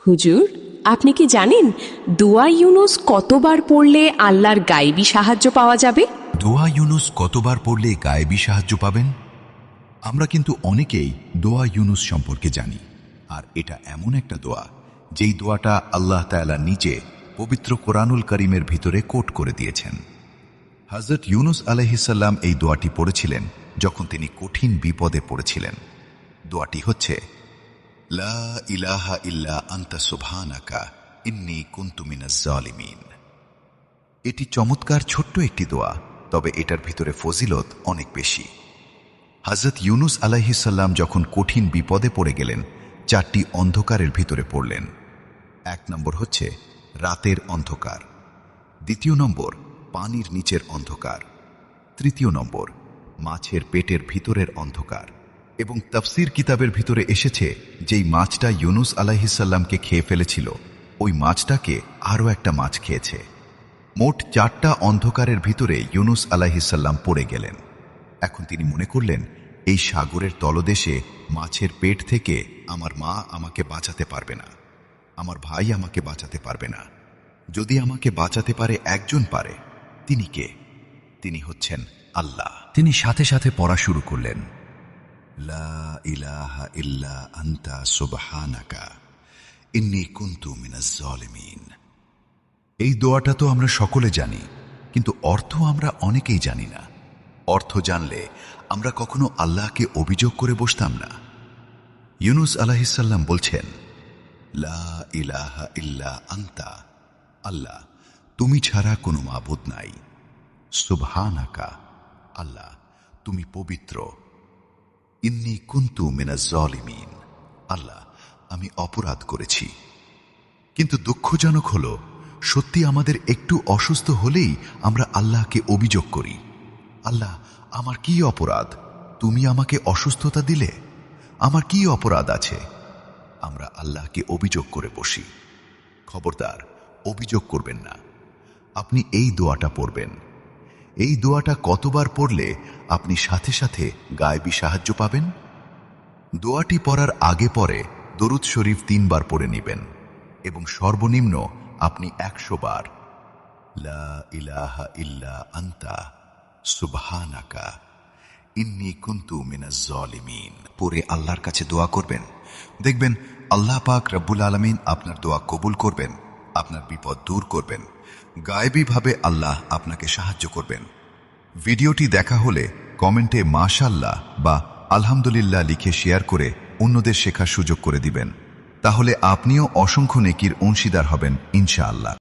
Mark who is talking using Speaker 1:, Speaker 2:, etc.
Speaker 1: হুজুর, আপনি কি জানেন দোয়া ইউনুস কতবার পড়লে আল্লাহর গায়েবী সাহায্য পাওয়া যাবে?
Speaker 2: দোয়া ইউনুস কতবার পড়লে গায়েবী সাহায্য পাবেন? আমরা কিন্তু অনেকেই দোয়া ইউনুস সম্পর্কে জানি, আর এটা এমন একটা দোয়া যেই দোয়াটা আল্লাহ তাআলা নিজে পবিত্র কোরআনুল কারীমের ভিতরে কোট করে দিয়েছেন। হযরত ইউনুস আলাইহিস সালাম এই দোয়াটি পড়েছিলেন যখন তিনি কঠিন বিপদে পড়েছিলেন। দোয়াটি হচ্ছে, লা ইলাহা ইল্লা আনতা সুবহানাকা ইন্নী কুনতু মিনাজ জালিমিন। এটি চমৎকার ছোট্ট একটি দোয়া, তবে এটার ভিতরে ফজিলত অনেক বেশি। হযরত ইউনুস আলাইহিস সালাম যখন কঠিন বিপদে পড়ে গেলেন, 4টি অন্ধকারের ভিতরে পড়লেন। 1 নম্বর হচ্ছে রাতের অন্ধকার, 2 নম্বর পানির নিচের অন্ধকার, 3 নম্বর মাছের পেটের ভিতরের অন্ধকার। এবং তাফসীর কিতাবের ভিতরে এসেছে যেই মাছটা ইউনুস আলাইহিস সালামকে খেয়ে ফেলেছিল, ওই মাছটাকে আরও একটা মাছ খেয়েছে। মোট 4টা অন্ধকারের ভিতরে ইউনুস আলাইহিস সালাম পড়ে গেলেন। এখন তিনি মনে করলেন, এই সাগরের তলদেশে মাছের পেট থেকে আমার মা আমাকে বাঁচাতে পারবে না, আমার ভাই আমাকে বাঁচাতে পারবে না। যদি আমাকে বাঁচাতে পারে একজন পারে, তিনি কে? তিনি হচ্ছেন আল্লাহ। তিনি সাথে সাথে পড়া শুরু করলেন, লা ইলাহা ইল্লা আনতা সুবহানাকা ইন্নী কুনতু মিনাজ জালিমিন। এই দোয়াটা তো আমরা সকলে জানি, কিন্তু অর্থ আমরা অনেকেই জানি না। অর্থ জানলে আমরা কখনো আল্লাহকে অভিযোগ করে বসতাম না। ইউনুস আলাইহিস সালাম বলছেন, লা ইলাহা ইল্লা আনতা, আল্লাহ তুমি ছাড়া কোনো মাবুদ নাই। সুবহানাকা, আল্লাহ তুমি পবিত্র। ইন্নী কুনতু মিনাজ জালিমিন, আল্লাহ আমি অপরাধ করেছি। কিন্তু দুঃখজনক হলো, সত্যি আমাদের একটু অসুস্থ হলেই আমরা আল্লাহকে অভিযোগ করি, আল্লাহ আমার কি অপরাধ, তুমি আমাকে অসুস্থতা দিলে, আমার কি অপরাধ আছে? আমরা আল্লাহকে অভিযোগ করে বসি। খবরদার, অভিযোগ করবেন না। আপনি এই দোয়াটা পড়বেন। এই দোয়াটা কতবার পড়লে আপনি সাথে সাথে গায়েবী সাহায্য পাবেন? দোয়াটি পড়ার আগে পরে দরুদ শরীফ 3 বার পড়ে নেবেন, এবং সর্বনিম্ন আপনি 100 বার লা ইলাহা ইল্লা আনতা সুবহানাকা ইন্নী কুনতু মিনাজ জালিমিন পড়ে আল্লাহর কাছে দোয়া করবেন। দেখবেন আল্লাহ পাক রব্বুল আলামিন আপনার দোয়া কবুল করবেন, আপনার বিপদ দূর করবেন। গায়েবীভাবে আল্লাহ আপনাকে সাহায্য করবেন। ভিডিওটি দেখা হলে কমেন্টে মাশাআল্লাহ বা আলহামদুলিল্লাহ লিখে শেয়ার করে অন্যদের শেখার সুযোগ করে দিবেন। তাহলে আপনিও অসংখ্য নেকির অংশীদার হবেন ইনশাআল্লাহ।